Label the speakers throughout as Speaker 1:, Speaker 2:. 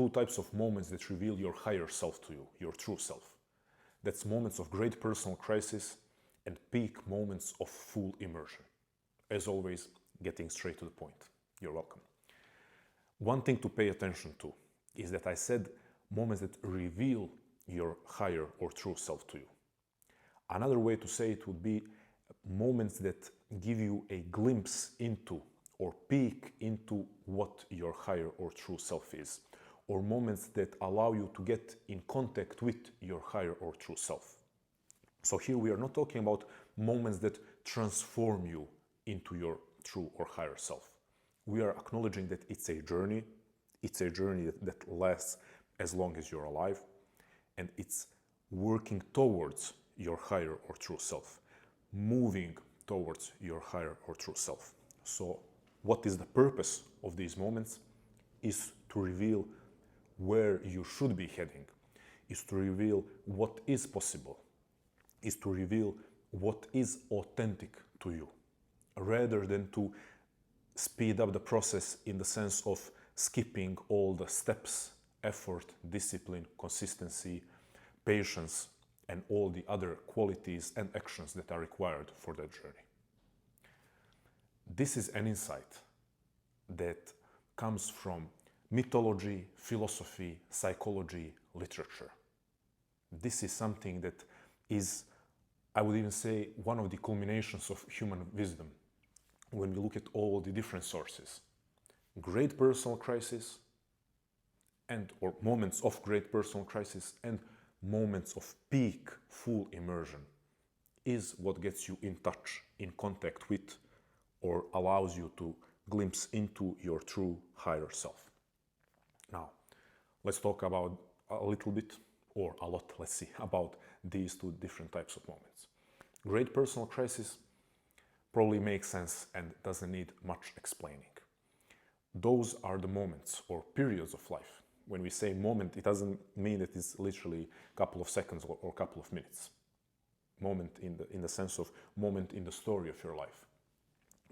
Speaker 1: two types of moments that reveal your higher self to you, your true self. That's moments of great personal crisis and peak moments of full immersion. As always, getting straight to the point. You're welcome. One thing to pay attention to is that I said moments that reveal your higher or true self to you. Another way to say it would be moments that give you a glimpse into or peek into what your higher or true self is, or moments that allow you to get in contact with your higher or true self. So here we are not talking about moments that transform you into your true or higher self. We are acknowledging that it's a journey that lasts as long as you're alive, and it's working towards your higher or true self, moving towards your higher or true self. So what is the purpose of these moments? Is to reveal where you should be heading, is to reveal what is possible, is to reveal what is authentic to you, rather than to speed up the process in the sense of skipping all the steps, effort, discipline, consistency, patience, and all the other qualities and actions that are required for that journey. This is an insight that comes from mythology, philosophy, psychology, literature. This is something that is, I would even say, one of the culminations of human wisdom when we look at all the different sources. Great personal crisis or moments of great personal crisis and moments of peak full immersion is what gets you in touch, in contact with, or allows you to glimpse into your true higher self. Now, let's talk about a little bit, or a lot, let's see, about these two different types of moments. Great personal crisis probably makes sense and doesn't need much explaining. Those are the moments or periods of life. When we say moment, it doesn't mean that it's literally a couple of seconds or a couple of minutes. Moment in the sense of moment in the story of your life.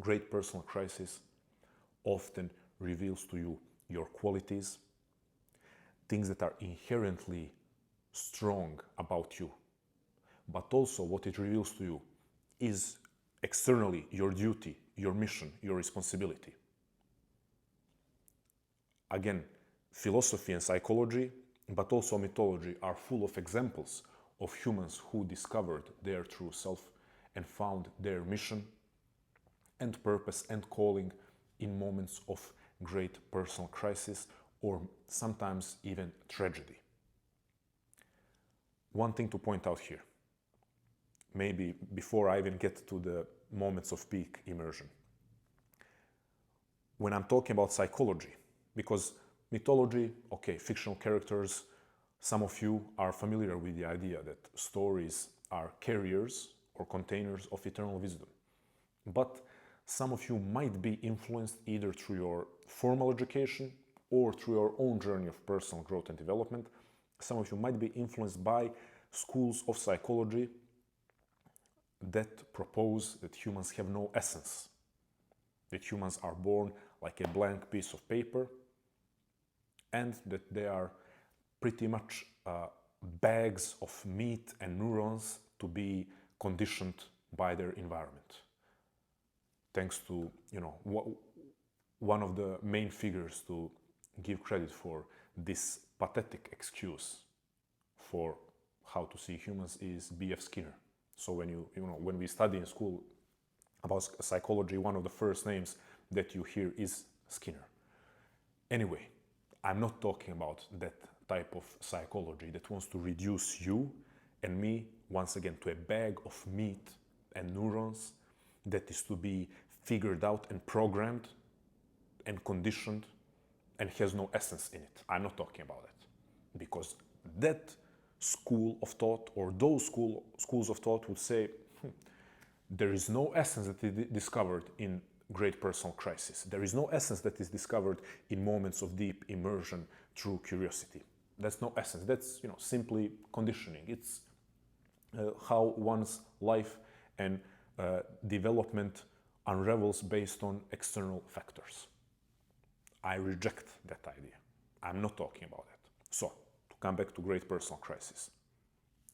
Speaker 1: Great personal crisis often reveals to you your qualities, things that are inherently strong about you. But also what it reveals to you is externally your duty, your mission, your responsibility. Again, philosophy and psychology, but also mythology, are full of examples of humans who discovered their true self and found their mission and purpose and calling in moments of great personal crisis or sometimes even tragedy. One thing to point out here, maybe before I even get to the moments of peak immersion. When I'm talking about psychology, because mythology, okay, fictional characters, some of you are familiar with the idea that stories are carriers or containers of eternal wisdom. But some of you might be influenced either through your formal education or through your own journey of personal growth and development. Some of you might be influenced by schools of psychology that propose that humans have no essence, that humans are born like a blank piece of paper, and that they are pretty much bags of meat and neurons to be conditioned by their environment. Thanks to, one of the main figures to give credit for this pathetic excuse for how to see humans is B.F. Skinner. So when we study in school about psychology, one of the first names that you hear is Skinner. Anyway, I'm not talking about that type of psychology that wants to reduce you and me, once again, to a bag of meat and neurons that is to be figured out and programmed and conditioned and has no essence in it. I'm not talking about it. Because that school of thought or those schools of thought would say, there is no essence that is discovered in great personal crisis. There is no essence that is discovered in moments of deep immersion through curiosity. That's no essence. That's simply conditioning. It's how one's life and development unravels based on external factors. I reject that idea. I'm not talking about that. So, to come back to great personal crisis,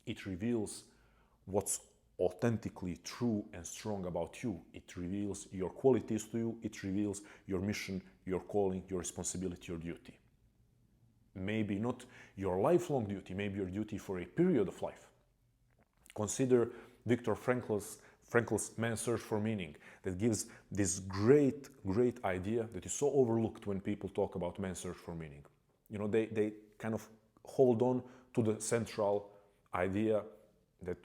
Speaker 1: it reveals what's authentically true and strong about you. It reveals your qualities to you. It reveals your mission, your calling, your responsibility, your duty. Maybe not your lifelong duty, maybe your duty for a period of life. Consider Viktor Frankl's Man's Search for Meaning, that gives this great idea that is so overlooked when people talk about man's search for meaning. You know, they kind of hold on to the central idea that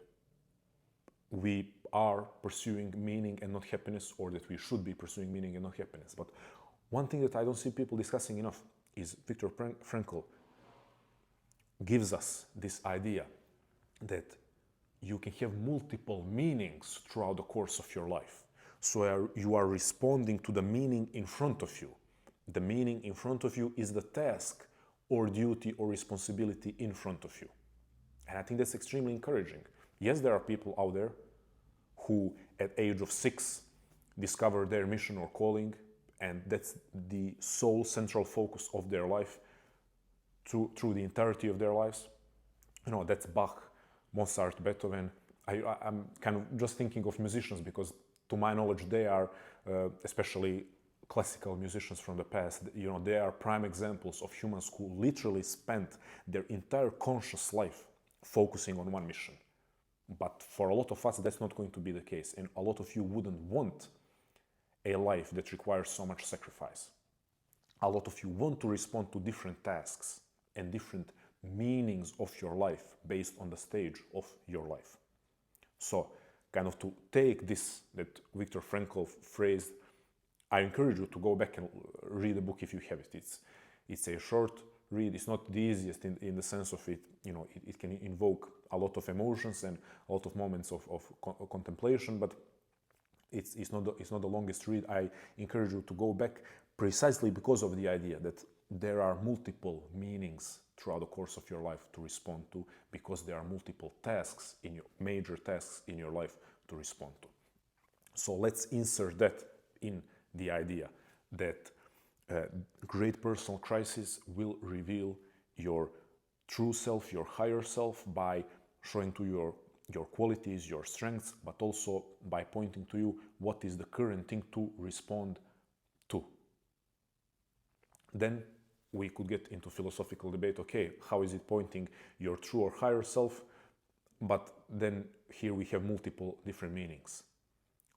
Speaker 1: we are pursuing meaning and not happiness, or that we should be pursuing meaning and not happiness. But one thing that I don't see people discussing enough is Viktor Frankl gives us this idea that you can have multiple meanings throughout the course of your life. So you are responding to the meaning in front of you. The meaning in front of you is the task or duty or responsibility in front of you. And I think that's extremely encouraging. Yes, there are people out there who at age of 6 discover their mission or calling, and that's the sole central focus of their life through the entirety of their lives. You know, that's Bach, Mozart, Beethoven. I'm kind of just thinking of musicians because to my knowledge they are, especially classical musicians from the past, you know, they are prime examples of humans who literally spent their entire conscious life focusing on one mission. But for a lot of us, that's not going to be the case. And a lot of you wouldn't want a life that requires so much sacrifice. A lot of you want to respond to different tasks and different meanings of your life based on the stage of your life. So, kind of to take this that Viktor Frankl phrased, I encourage you to go back and read the book if you have it. It's a short read. It's not the easiest in the sense of it, you know, it can invoke a lot of emotions and a lot of moments of contemplation, but it's not the longest read. I encourage you to go back precisely because of the idea that there are multiple meanings throughout the course of your life to respond to, because there are multiple tasks in your major tasks in your life to respond to. So let's insert that in the idea that great personal crisis will reveal your true self, your higher self, by showing to your qualities, your strengths, but also by pointing to you what is the current thing to respond to. Then we could get into philosophical debate, okay, how is it pointing your true or higher self? But then here we have multiple different meanings.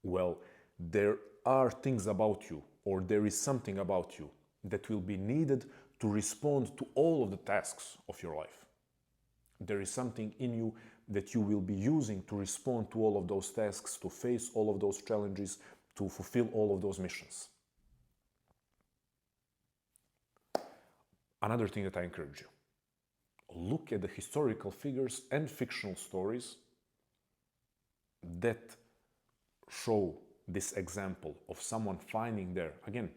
Speaker 1: Well, there are things about you, or there is something about you that will be needed to respond to all of the tasks of your life. There is something in you that you will be using to respond to all of those tasks, to face all of those challenges, to fulfill all of those missions. Another thing that I encourage you, look at the historical figures and fictional stories that show this example of someone finding their, again,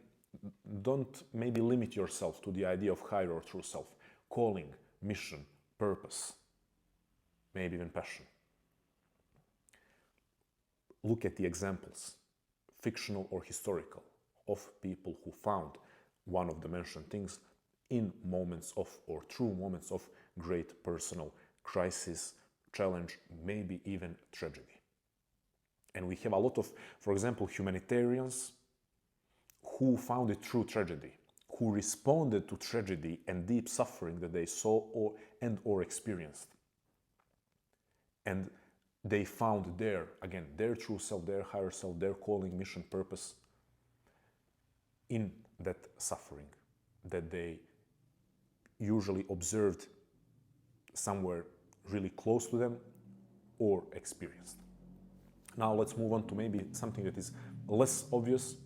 Speaker 1: don't maybe limit yourself to the idea of higher or true self, calling, mission, purpose, maybe even passion. Look at the examples, fictional or historical, of people who found one of the mentioned things in moments of, or through moments of great personal crisis, challenge, maybe even tragedy. And we have a lot of, for example, humanitarians who found it through tragedy, who responded to tragedy and deep suffering that they saw or experienced. And they found their true self, their higher self, their calling, mission, purpose in that suffering that they usually observed somewhere really close to them or experienced. Now let's move on to maybe something that is less obvious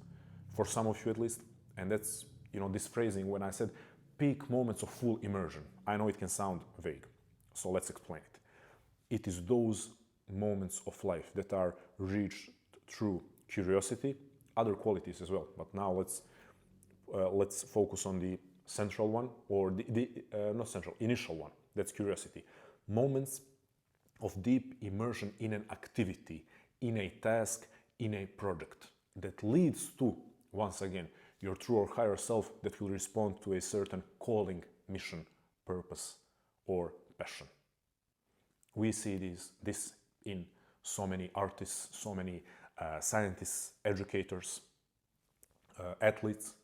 Speaker 1: for some of you at least, and that's, you know, this phrasing when I said peak moments of full immersion. I know it can sound vague, so let's explain it. It is those moments of life that are reached through curiosity, other qualities as well, but now let's focus on the central one, or not central, initial one, that's curiosity. Moments of deep immersion in an activity, in a task, in a project that leads to, once again, your true or higher self that will respond to a certain calling, mission, purpose, or passion. We see this in so many artists, so many scientists, educators, athletes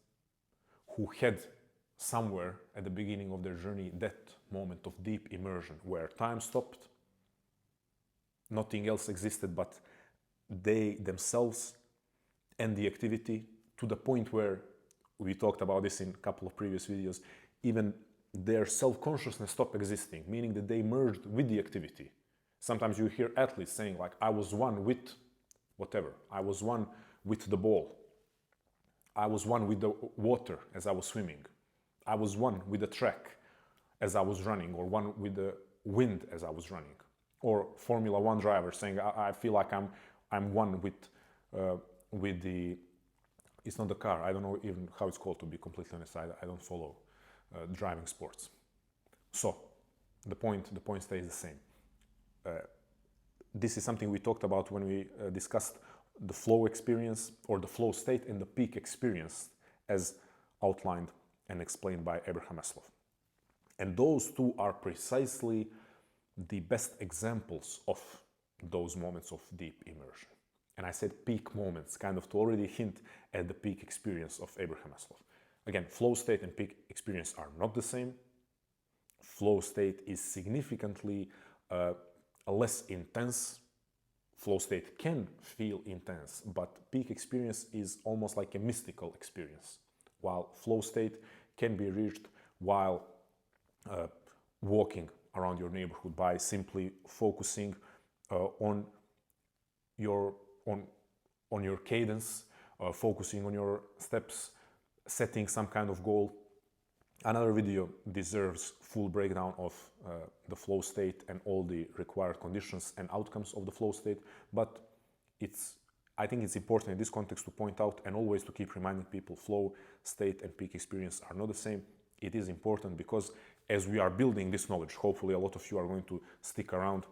Speaker 1: who had somewhere at the beginning of their journey that moment of deep immersion where time stopped, nothing else existed but they themselves and the activity, to the point where we talked about this in a couple of previous videos, even their self-consciousness stopped existing, meaning that they merged with the activity. Sometimes you hear athletes saying like, I was one with whatever, I was one with the ball, I was one with the water as I was swimming, I was one with the track as I was running, or one with the wind as I was running. Or Formula One driver saying, I feel like I'm one with the, it's not the car, I don't know even how it's called, to be completely honest, I don't follow driving sports. So the point stays the same. This is something we talked about when we discussed the flow experience, or the flow state, and the peak experience, as outlined and explained by Abraham Maslow. And those two are precisely the best examples of those moments of deep immersion. And I said peak moments, kind of to already hint at the peak experience of Abraham Maslow. Again, flow state and peak experience are not the same. Flow state is significantly less intense. Flow state can feel intense, but peak experience is almost like a mystical experience. While flow state can be reached while walking around your neighborhood by simply focusing on your cadence, focusing on your steps, setting some kind of goal. Another video deserves full breakdown of the flow state and all the required conditions and outcomes of the flow state, but I think it's important in this context to point out and always to keep reminding people flow state and peak experience are not the same. It is important because as we are building this knowledge, hopefully a lot of you are going to stick around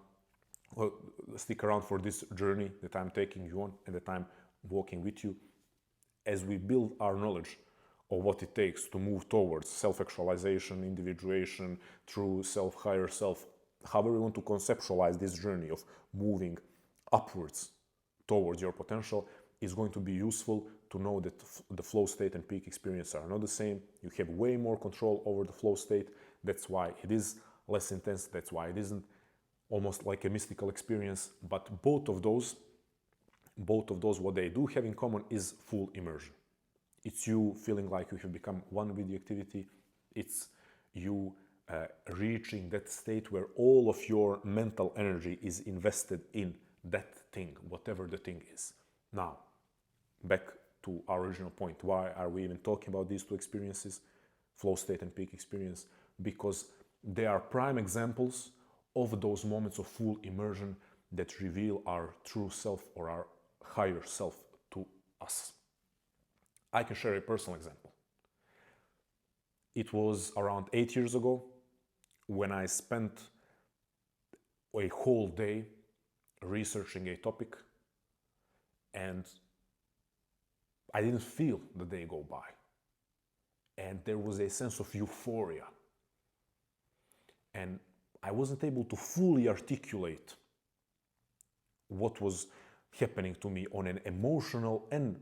Speaker 1: for this journey that I'm taking you on and that I'm walking with you. As we build our knowledge of what it takes to move towards self-actualization, individuation, true self, higher self, however we want to conceptualize this journey of moving upwards towards your potential, is going to be useful to know that the flow state and peak experience are not the same. You have way more control over the flow state. That's why it is less intense. That's why it isn't almost like a mystical experience. But both of those, what they do have in common is full immersion. It's you feeling like you have become one with the activity. It's you reaching that state where all of your mental energy is invested in that thing, whatever the thing is. Now, back to our original point. Why are we even talking about these two experiences, flow state and peak experience? Because they are prime examples of those moments of full immersion that reveal our true self or our higher self to us. I can share a personal example. It was around 8 years ago when I spent a whole day researching a topic, and I didn't feel the day go by. And there was a sense of euphoria. And I wasn't able to fully articulate what was happening to me on an emotional and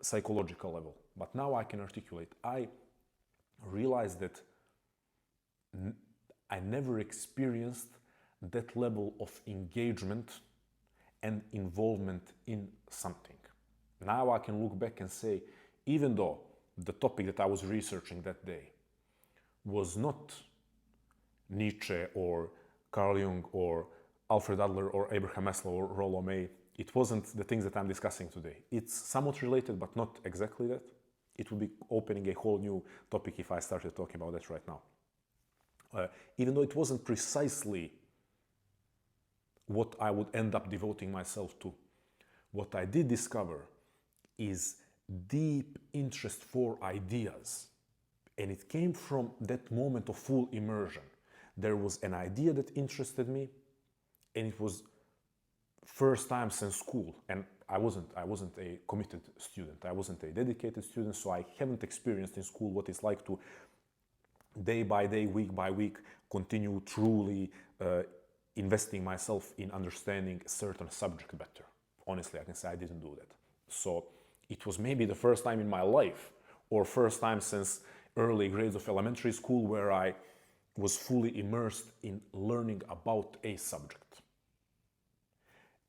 Speaker 1: psychological level. But now I can articulate. I realized that I never experienced that level of engagement and involvement in something. Now I can look back and say, even though the topic that I was researching that day was not Nietzsche or Carl Jung or Alfred Adler or Abraham Maslow or Rollo May, it wasn't the things that I'm discussing today. It's somewhat related, but not exactly that. It would be opening a whole new topic if I started talking about that right now. Even though it wasn't precisely what I would end up devoting myself to, what I did discover is deep interest for ideas. And it came from that moment of full immersion. There was an idea that interested me, and it was first time since school. And I wasn't a committed student. I wasn't a dedicated student, so I haven't experienced in school what it's like to day by day, week by week, continue truly investing myself in understanding a certain subject better. Honestly, I can say I didn't do that. So it was maybe the first time in my life, or first time since early grades of elementary school, where I was fully immersed in learning about a subject.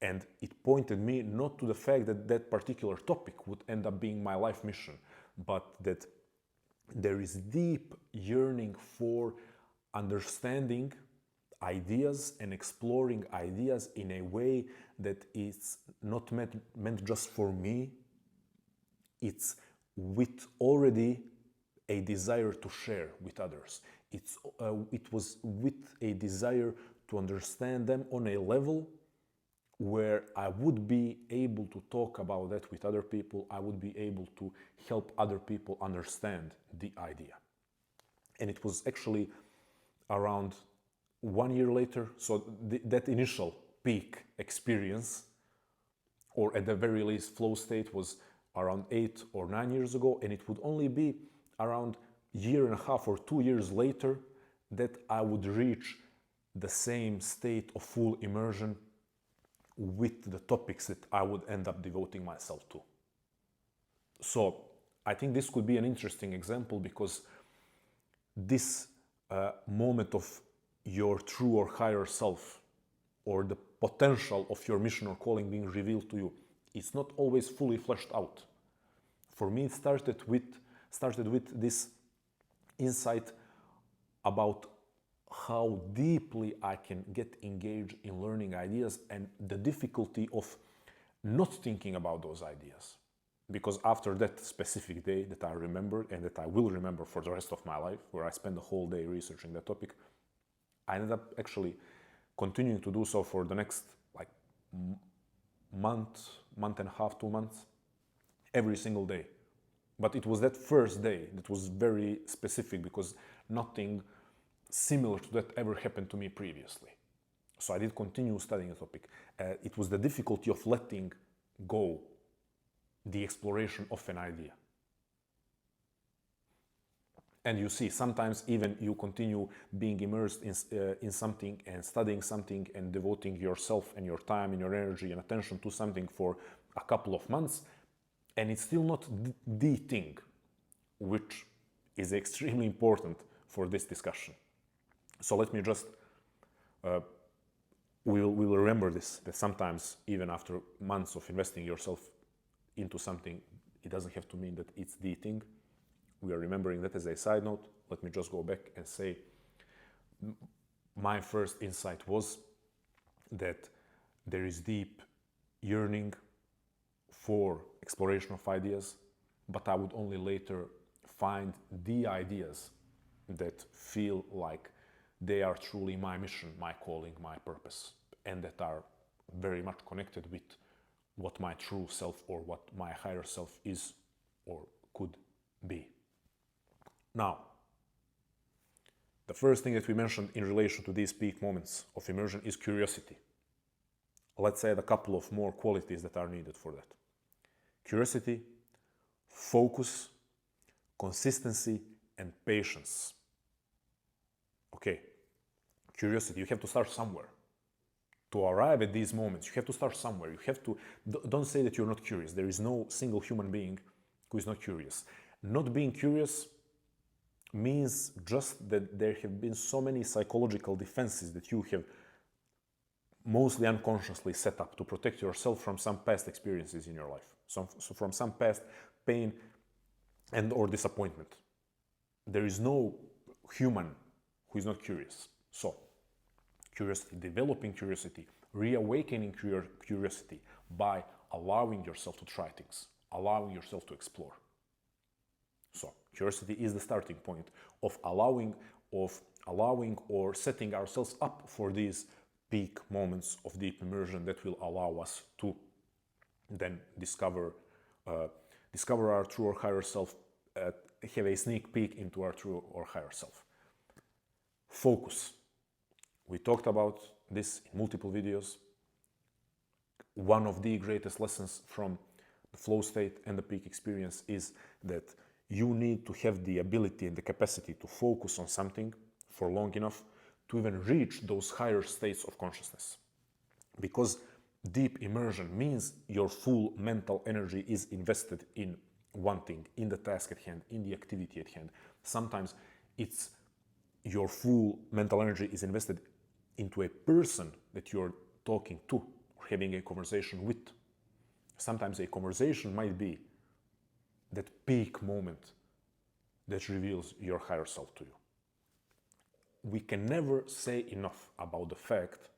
Speaker 1: And it pointed me not to the fact that that particular topic would end up being my life mission, but that there is deep yearning for understanding ideas and exploring ideas in a way that is not meant just for me. It's with already a desire to share with others. It was with a desire to understand them on a level where I would be able to talk about that with other people. I would be able to help other people understand the idea. And it was actually around 1 year later, so that initial peak experience, or at the very least flow state, was around 8 or 9 years ago, and it would only be around a year and a half or 2 years later that I would reach the same state of full immersion with the topics that I would end up devoting myself to. So I think this could be an interesting example, because this moment of your true or higher self, or the potential of your mission or calling being revealed to you, it's not always fully fleshed out. For me, it started with this insight about how deeply I can get engaged in learning ideas, and the difficulty of not thinking about those ideas. Because after that specific day that I remember, and that I will remember for the rest of my life, where I spent the whole day researching that topic, I ended up actually continuing to do so for the next month and a half, 2 months, every single day. But it was that first day that was very specific, because nothing similar to that ever happened to me previously. So I did continue studying the topic. It was the difficulty of letting go the exploration of an idea. And you see, sometimes even you continue being immersed in something and studying something and devoting yourself and your time and your energy and attention to something for a couple of months, and it's still not the thing, which is extremely important for this discussion. So let me just, we will remember this, that sometimes even after months of investing yourself into something, it doesn't have to mean that it's the thing. We are remembering that as a side note. Let me just go back and say, my first insight was that there is deep yearning for exploration of ideas, but I would only later find the ideas that feel like they are truly my mission, my calling, my purpose, and that are very much connected with what my true self or what my higher self is or could be. Now, the first thing that we mentioned in relation to these peak moments of immersion is curiosity. Let's add a couple of more qualities that are needed for that. Curiosity, focus, consistency, and patience. Okay, curiosity, you have to start somewhere. To arrive at these moments, you have to start somewhere. You have to, don't say that you're not curious. There is no single human being who is not curious. Not being curious means just that there have been so many psychological defenses that you have mostly unconsciously set up to protect yourself from some past experiences in your life. So from some past pain and or disappointment. There is no human who is not curious. So, curiosity, developing curiosity, reawakening curiosity by allowing yourself to try things, allowing yourself to explore. So, curiosity is the starting point of allowing or setting ourselves up for these peak moments of deep immersion that will allow us to then discover our true or higher self, have a sneak peek into our true or higher self. Focus. We talked about this in multiple videos. one of the greatest lessons from the flow state and the peak experience is that you need to have the ability and the capacity to focus on something for long enough to even reach those higher states of consciousness. Because deep immersion means your full mental energy is invested in one thing, in the task at hand, in the activity at hand. Sometimes it's your full mental energy is invested into a person that you're talking to or having a conversation with. Sometimes a conversation might be that peak moment that reveals your higher self to you. We can never say enough about the fact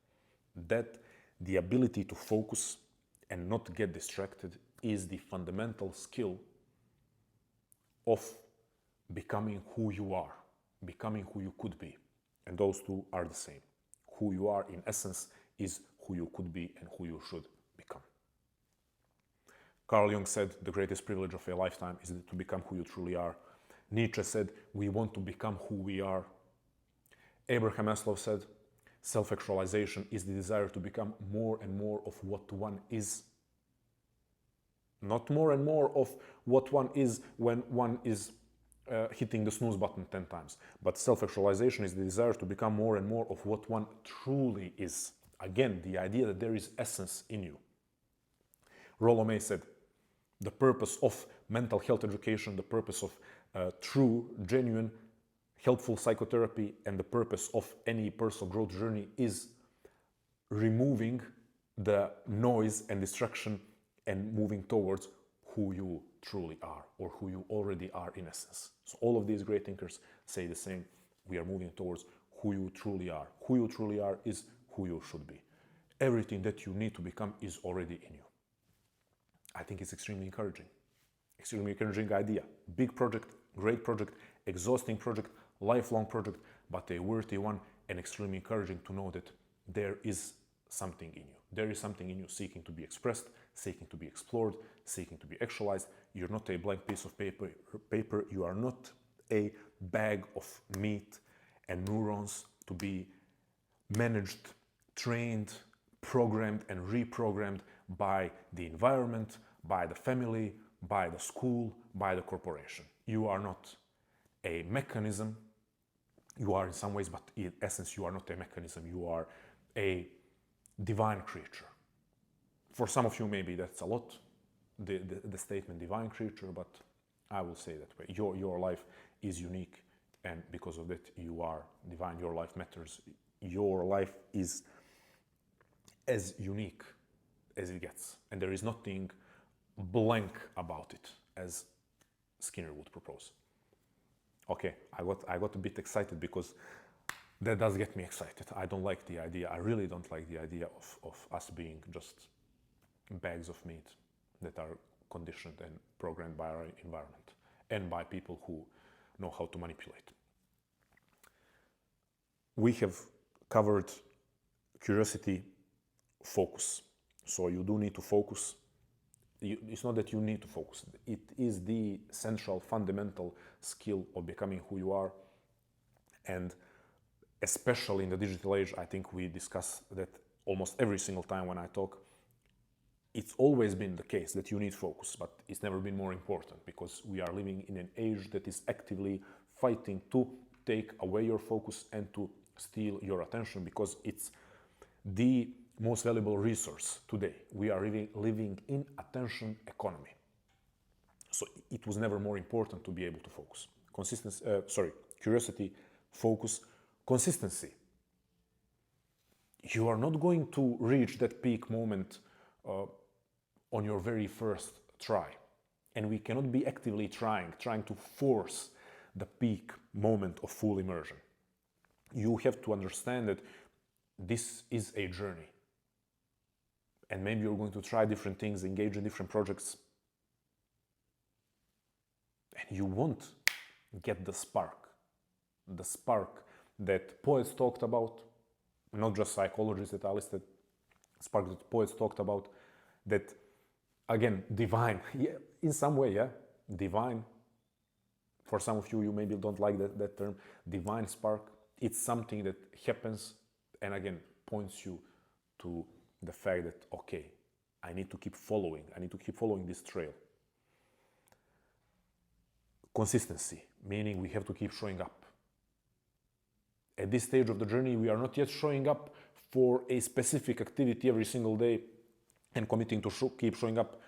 Speaker 1: that the ability to focus and not get distracted is the fundamental skill of becoming who you are, becoming who you could be. And those two are the same. Who you are in essence is who you could be and who you should become. Carl Jung said, the greatest privilege of a lifetime is to become who you truly are. Nietzsche said, we want to become who we are. Abraham Maslow said, self-actualization is the desire to become more and more of what one is. Not more and more of what one is when one is hitting the snooze button 10 times. But self-actualization is the desire to become more and more of what one truly is. Again, the idea that there is essence in you. Rollo May said, the purpose of mental health education, the purpose of true, genuine, helpful psychotherapy, and the purpose of any personal growth journey is removing the noise and distraction and moving towards who you truly are or who you already are in essence. So all of these great thinkers say the same. We are moving towards who you truly are. Who you truly are is who you should be. Everything that you need to become is already in you. I think it's extremely encouraging. Extremely encouraging idea. Big project, great project, exhausting project, lifelong project, but a worthy one, and extremely encouraging to know that there is something in you. There is something in you seeking to be expressed, seeking to be explored, seeking to be actualized. You're not a blank piece of paper. You are not a bag of meat and neurons to be managed, trained, programmed and reprogrammed by the environment, by the family, by the school, by the corporation. You are not a mechanism. You are in some ways, but in essence, you are not a mechanism. You are a divine creature. For some of you, maybe that's a lot, the statement divine creature, but I will say that way. Your life is unique, and because of that, you are divine. Your life matters. Your life is as unique as it gets, and there is nothing blank about it, as Skinner would propose. Okay, I got a bit excited because that does get me excited. I don't like the idea. I really don't like the idea of us being just bags of meat that are conditioned and programmed by our environment and by people who know how to manipulate. We have covered curiosity, focus. So you do need to focus. It's not that you need to focus. It is the central, fundamental skill of becoming who you are. And especially in the digital age, I think we discuss that almost every single time when I talk. It's always been the case that you need focus, but it's never been more important because we are living in an age that is actively fighting to take away your focus and to steal your attention because it's the most valuable resource today. We are living in attention economy. So it was never more important to be able to focus. Curiosity, focus, consistency. You are not going to reach that peak moment on your very first try. And we cannot be actively trying to force the peak moment of full immersion. You have to understand that this is a journey. And maybe you're going to try different things, engage in different projects, and you won't get the spark that poets talked about, not just psychologists that I listed, spark that poets talked about, that, again, divine, yeah, in some way, yeah, divine. For some of you, you maybe don't like that term, divine spark. It's something that happens and, again, points you to the fact that, okay, I need to keep following. I need to keep following this trail. Consistency, meaning we have to keep showing up. At this stage of the journey, we are not yet showing up for a specific activity every single day and committing to keep showing up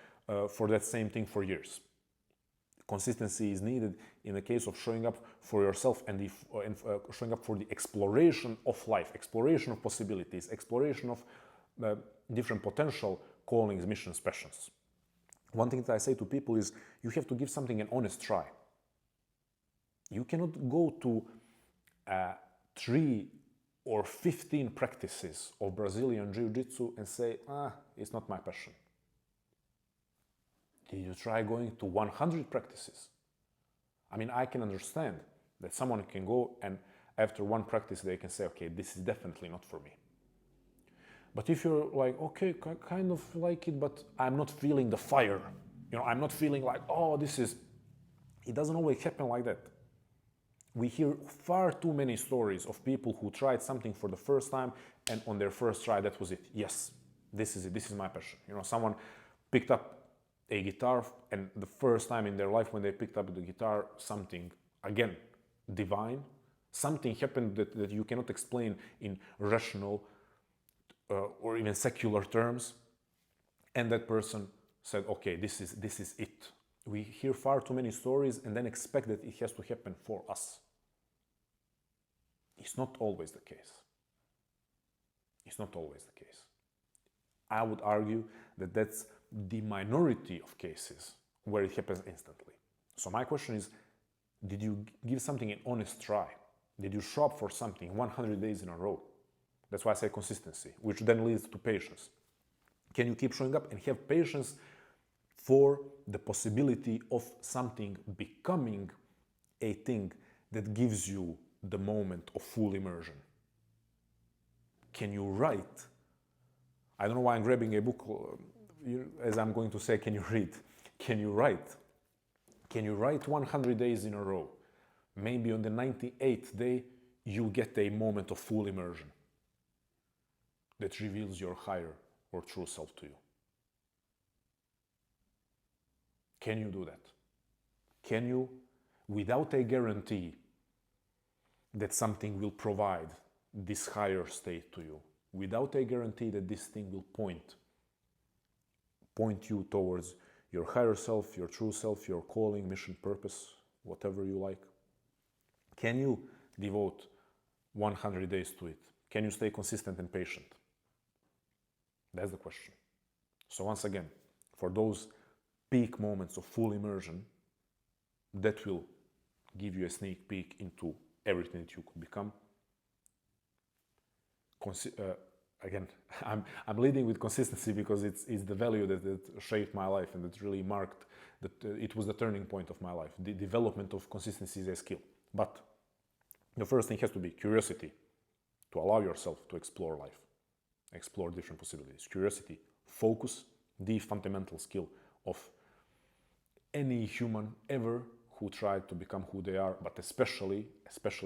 Speaker 1: for that same thing for years. Consistency is needed in the case of showing up for yourself and showing up for the exploration of life, exploration of possibilities, exploration of different potential callings, missions, passions. One thing that I say to people is you have to give something an honest try. You cannot go to 3 or 15 practices of Brazilian Jiu-Jitsu and say, it's not my passion. Did you try going to 100 practices? I mean, I can understand that someone can go and after one practice they can say, okay, this is definitely not for me. But if you're like, okay, kind of like it, but I'm not feeling the fire. I'm not feeling like, it doesn't always happen like that. We hear far too many stories of people who tried something for the first time and on their first try, that was it. Yes, this is it. This is my passion. Someone picked up a guitar and the first time in their life when they picked up the guitar, something, again, divine, something happened that you cannot explain in rational or even secular terms. And that person said, okay, this is it. We hear far too many stories and then expect that it has to happen for us. It's not always the case. It's not always the case. I would argue that that's the minority of cases where it happens instantly. So my question is, did you give something an honest try? Did you show up for something 100 days in a row? That's why I say consistency, which then leads to patience. Can you keep showing up and have patience for the possibility of something becoming a thing that gives you the moment of full immersion? Can you write? I don't know why I'm grabbing a book, as I'm going to say, can you read? Can you write? Can you write 100 days in a row? Maybe on the 98th day, you get a moment of full immersion that reveals your higher or true self to you. Can you do that? Can you, without a guarantee that something will provide this higher state to you, without a guarantee that this thing will point you towards your higher self, your true self, your calling, mission, purpose, whatever you like? Can you devote 100 days to it? Can you stay consistent and patient? That's the question. So once again, for those peak moments of full immersion, that will give you a sneak peek into everything that you could become. Again, I'm leading with consistency because it's the value that shaped my life and that really marked that it was the turning point of my life. The development of consistency is a skill. But the first thing has to be curiosity, to allow yourself to explore life, explore different possibilities. Curiosity, focus, the fundamental skill of any human ever who tried to become who they are, but especially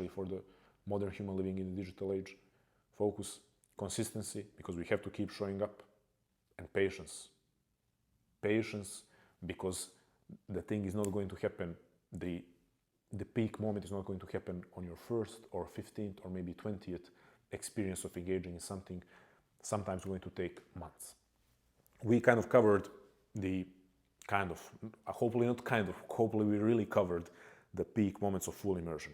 Speaker 1: for the modern human living in the digital age. Focus, consistency, because we have to keep showing up, and patience. Patience, because the thing is not going to happen, the peak moment is not going to happen on your first or 15th or maybe 20th experience of engaging in something. Sometimes going to take months. We kind of covered hopefully we really covered the peak moments of full immersion.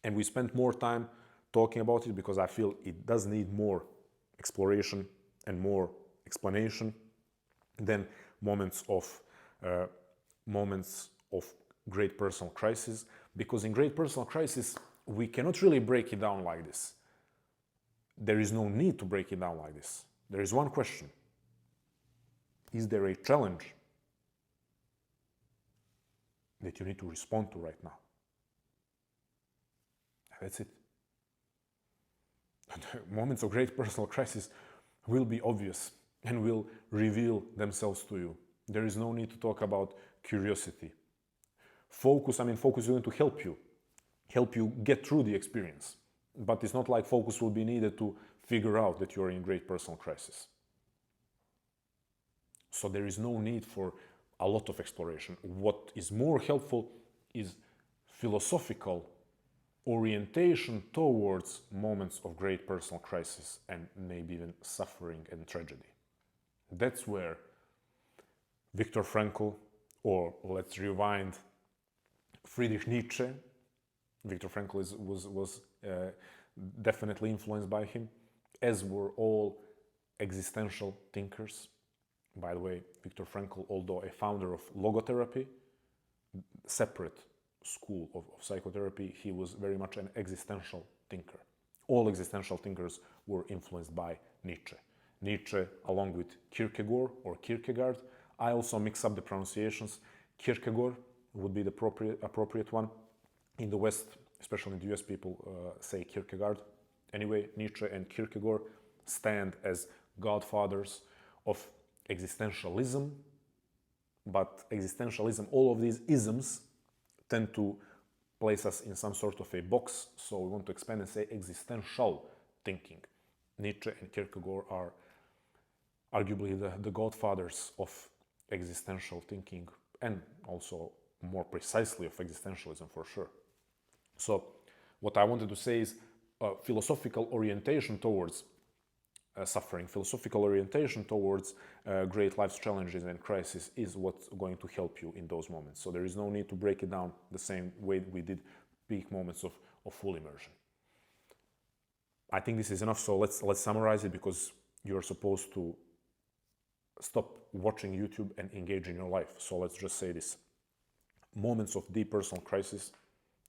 Speaker 1: And we spent more time talking about it because I feel it does need more exploration and more explanation than moments of great personal crisis. Because in great personal crisis, we cannot really break it down like this. There is no need to break it down like this. There is one question. Is there a challenge that you need to respond to right now? That's it. Moments of great personal crisis will be obvious and will reveal themselves to you. There is no need to talk about curiosity. Focus is going to help you get through the experience. But it's not like focus will be needed to figure out that you're in great personal crisis. So there is no need for a lot of exploration. What is more helpful is philosophical orientation towards moments of great personal crisis and maybe even suffering and tragedy. That's where Viktor Frankl, or let's rewind, Friedrich Nietzsche. Viktor Frankl was definitely influenced by him, as were all existential thinkers. By the way, Viktor Frankl, although a founder of logotherapy, separate school of psychotherapy, he was very much an existential thinker. All existential thinkers were influenced by Nietzsche. Nietzsche, along with Kierkegaard or Kierkegaard. I also mix up the pronunciations. Kierkegaard would be the appropriate one. In the West, especially in the US, people say Kierkegaard. Anyway, Nietzsche and Kierkegaard stand as godfathers of existentialism. But existentialism, all of these isms tend to place us in some sort of a box, so we want to expand and say existential thinking. Nietzsche and Kierkegaard are arguably the godfathers of existential thinking, and also more precisely of existentialism for sure. So what I wanted to say is philosophical orientation towards suffering, philosophical orientation towards great life's challenges and crises is what's going to help you in those moments. So there is no need to break it down the same way we did peak moments of full immersion. I think this is enough, so let's summarize it, because you're supposed to stop watching YouTube and engage in your life. So let's just say this. Moments of deep personal crisis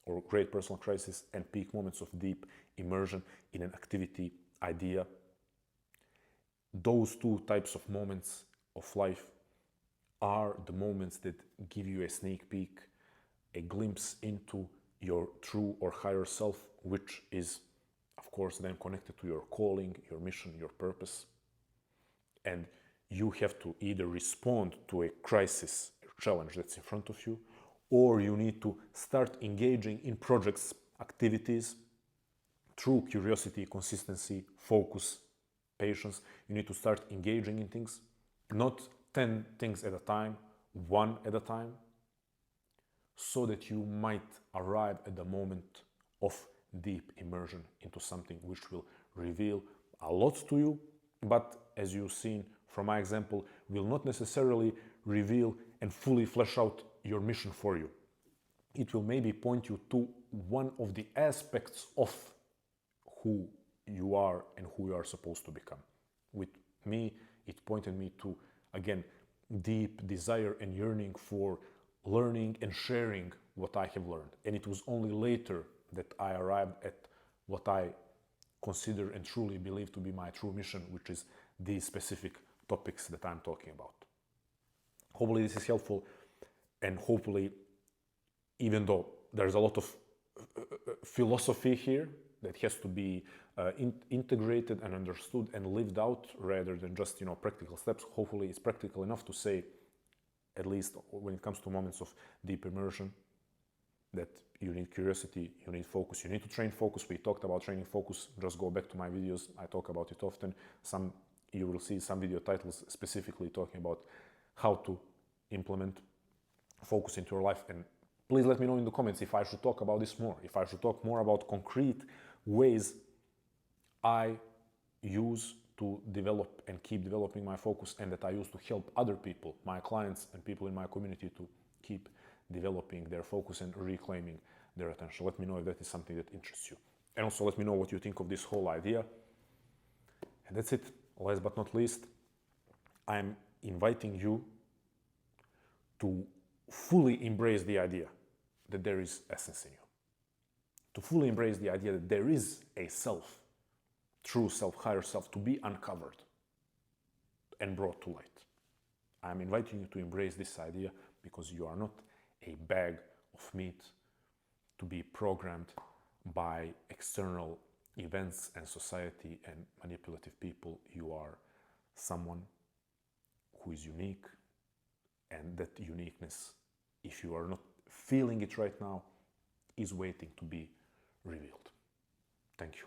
Speaker 1: or great personal crisis and peak moments of deep immersion in an activity, idea. Those two types of moments of life are the moments that give you a sneak peek, a glimpse into your true or higher self, which is, of course, then connected to your calling, your mission, your purpose. And you have to either respond to a crisis, a challenge that's in front of you, or you need to start engaging in projects, activities, through curiosity, consistency, focus, patience. You need to start engaging in things, not 10 things at a time, one at a time, so that you might arrive at the moment of deep immersion into something which will reveal a lot to you, but as you've seen from my example, will not necessarily reveal and fully flesh out your mission for you. It will maybe point you to one of the aspects of who you are and who you are supposed to become. With me, it pointed me to, again, deep desire and yearning for learning and sharing what I have learned. And it was only later that I arrived at what I consider and truly believe to be my true mission, which is these specific topics that I'm talking about. Hopefully this is helpful, and hopefully, even though there's a lot of philosophy here that has to be integrated and understood and lived out rather than just practical steps, hopefully it's practical enough to say, at least when it comes to moments of deep immersion, that you need curiosity, you need focus, you need to train focus. We talked about training focus. Just go back to my videos. I talk about it often. You will see some video titles specifically talking about how to implement focus into your life. And please let me know in the comments if I should talk about this more, if I should talk more about concrete ways I use to develop and keep developing my focus, and that I use to help other people, my clients and people in my community, to keep developing their focus and reclaiming their attention. Let me know if that is something that interests you. And also let me know what you think of this whole idea. And that's it. Last but not least, I'm inviting you to fully embrace the idea that there is essence in you. To fully embrace the idea that there is a self, true self, higher self, to be uncovered and brought to light. I'm inviting you to embrace this idea, because you are not a bag of meat to be programmed by external events and society and manipulative people. You are someone who is unique, and that uniqueness, if you are not feeling it right now, is waiting to be revealed. Thank you.